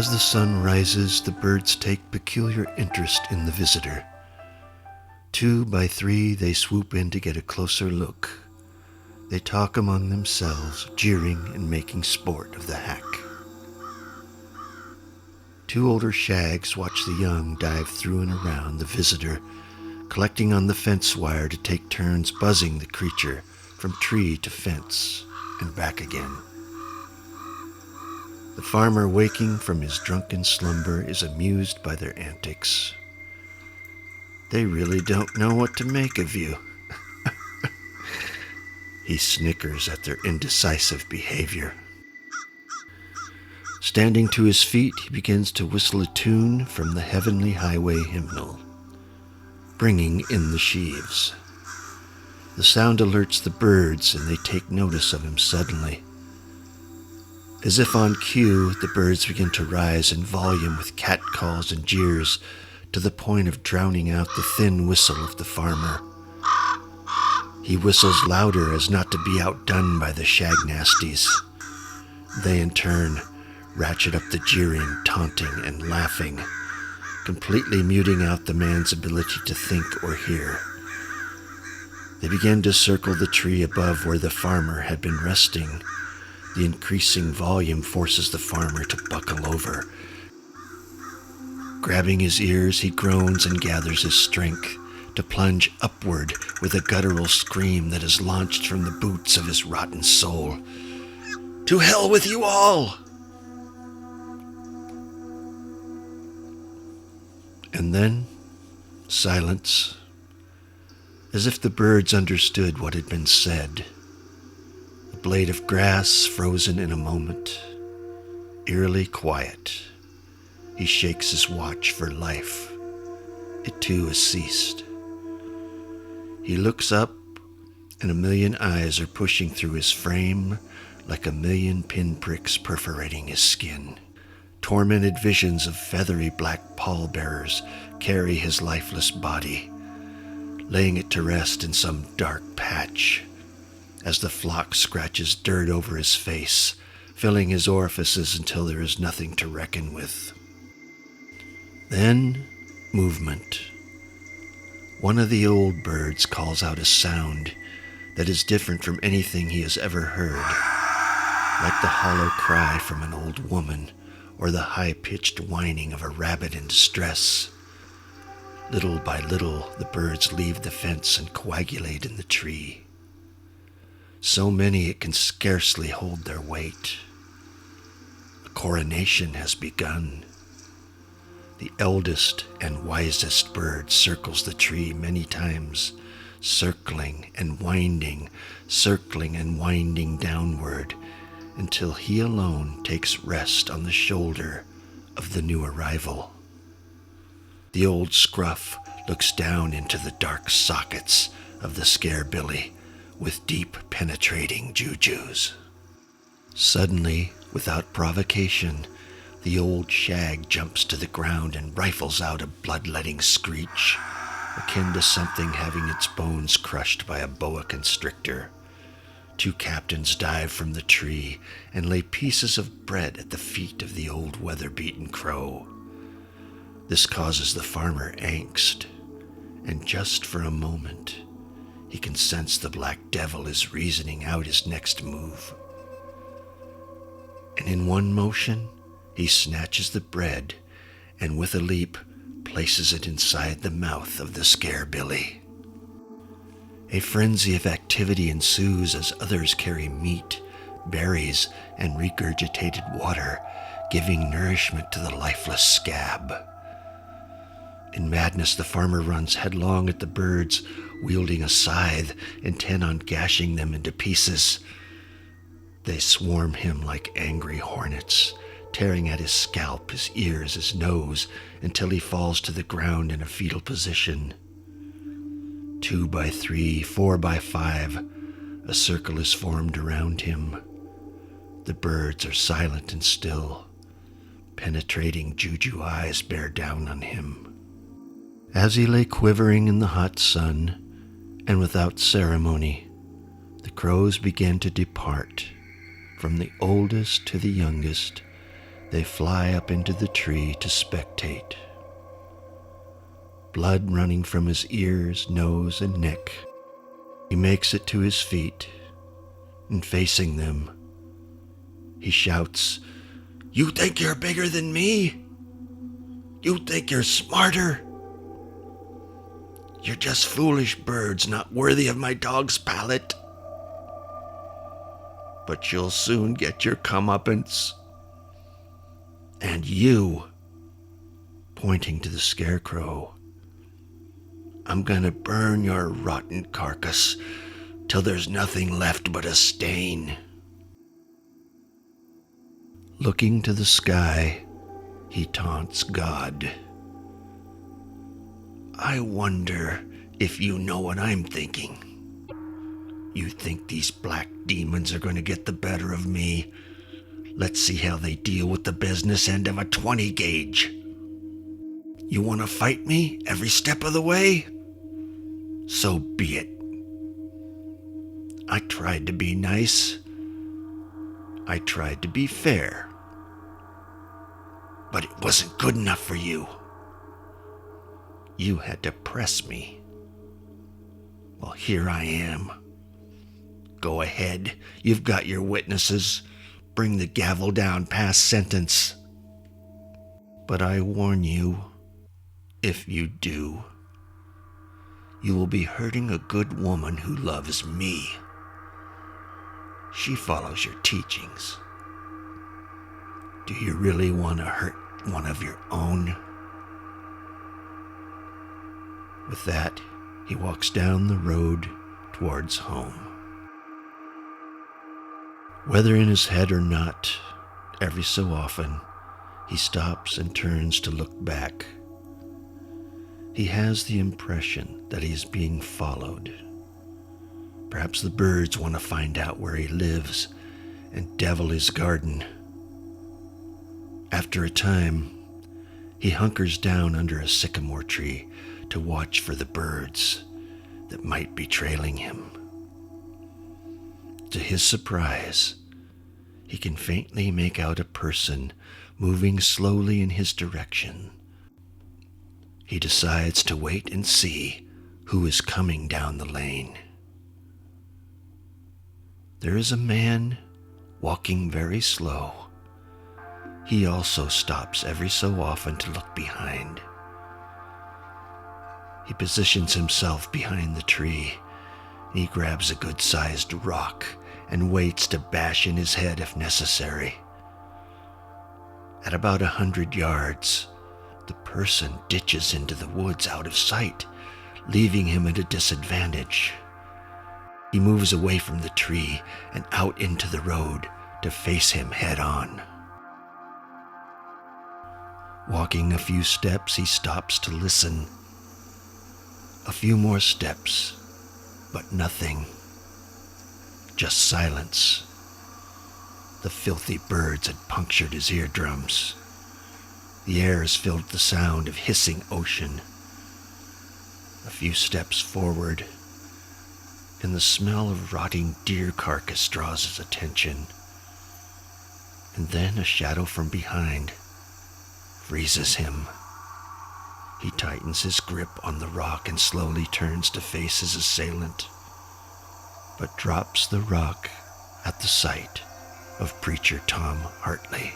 As the sun rises, the birds take peculiar interest in the visitor. 2 by 3, they swoop in to get a closer look. They talk among themselves, jeering and making sport of the hack. 2 older shags watch the young dive through and around the visitor, collecting on the fence wire to take turns buzzing the creature from tree to fence and back again. The farmer, waking from his drunken slumber, is amused by their antics. They really don't know what to make of you. He snickers at their indecisive behavior. Standing to his feet, he begins to whistle a tune from the Heavenly Highway hymnal, bringing in the sheaves. The sound alerts the birds, and they take notice of him suddenly. As if on cue, the birds begin to rise in volume with catcalls and jeers, to the point of drowning out the thin whistle of the farmer. He whistles louder as not to be outdone by the shagnasties. They, in turn, ratchet up the jeering, taunting, and laughing, completely muting out the man's ability to think or hear. They begin to circle the tree above where the farmer had been resting. The increasing volume forces the farmer to buckle over. Grabbing his ears, he groans and gathers his strength to plunge upward with a guttural scream that is launched from the boots of his rotten soul. To hell with you all! And then, silence, as if the birds understood what had been said. A blade of grass frozen in a moment, eerily quiet. He shakes his watch for life. It too has ceased. He looks up, and a million eyes are pushing through his frame like a million pinpricks perforating his skin. Tormented visions of feathery black pallbearers carry his lifeless body, laying it to rest in some dark patch, as the flock scratches dirt over his face, filling his orifices until there is nothing to reckon with. Then, movement. One of the old birds calls out a sound that is different from anything he has ever heard, like the hollow cry from an old woman or the high-pitched whining of a rabbit in distress. Little by little, the birds leave the fence and coagulate in the tree. So many it can scarcely hold their weight. A coronation has begun. The eldest and wisest bird circles the tree many times, circling and winding downward, until he alone takes rest on the shoulder of the new arrival. The old scruff looks down into the dark sockets of the scarebilly with deep penetrating jujus. Suddenly, without provocation, the old shag jumps to the ground and rifles out a bloodletting screech, akin to something having its bones crushed by a boa constrictor. 2 captains dive from the tree and lay pieces of bread at the feet of the old weather-beaten crow. This causes the farmer angst, and just for a moment, he can sense the black devil is reasoning out his next move. And in one motion, he snatches the bread and with a leap places it inside the mouth of the scarebilly. A frenzy of activity ensues as others carry meat, berries, and regurgitated water, giving nourishment to the lifeless scab. In madness, the farmer runs headlong at the birds, wielding a scythe, intent on gashing them into pieces. They swarm him like angry hornets, tearing at his scalp, his ears, his nose, until he falls to the ground in a fetal position. 2 by 3, 4 by 5, a circle is formed around him. The birds are silent and still. Penetrating juju eyes bear down on him. As he lay quivering in the hot sun, and without ceremony, the crows began to depart, from the oldest to the youngest, They fly up into the tree to spectate. Blood running from his ears, nose, and neck. He makes it to his feet, and facing them, he shouts, "You think you're bigger than me? You think you're smarter? You're just foolish birds not worthy of my dog's palate. But you'll soon get your comeuppance. And you," pointing to the Scarecrow, "I'm gonna burn your rotten carcass till there's nothing left but a stain." Looking to the sky, he taunts God. "I wonder if you know what I'm thinking. You think these black demons are going to get the better of me? Let's see how they deal with the business end of a 20 gauge. You want to fight me every step of the way? So be it. I tried to be nice. I tried to be fair. But it wasn't good enough for you. You had to press me. Well, here I am. Go ahead. You've got your witnesses. Bring the gavel down past sentence. But I warn you, if you do, you will be hurting a good woman who loves me. She follows your teachings. Do you really want to hurt one of your own?" With that, he walks down the road towards home. Whether in his head or not, every so often, he stops and turns to look back. He has the impression that he is being followed. Perhaps the birds want to find out where he lives and devil his garden. After a time, he hunkers down under a sycamore tree to watch for the birds that might be trailing him. To his surprise, he can faintly make out a person moving slowly in his direction. He decides to wait and see who is coming down the lane. There is a man walking very slow. He also stops every so often to look behind. He positions himself behind the tree. He grabs a good-sized rock and waits to bash in his head if necessary. At about 100 yards, the person ditches into the woods out of sight, leaving him at a disadvantage. He moves away from the tree and out into the road to face him head on. Walking a few steps, he stops to listen. A few more steps, but nothing. Just silence. The filthy birds had punctured his eardrums. The air is filled with the sound of hissing ocean. A few steps forward, and the smell of rotting deer carcass draws his attention. And then a shadow from behind freezes him. He tightens his grip on the rock and slowly turns to face his assailant, but drops the rock at the sight of Preacher Tom Hartley.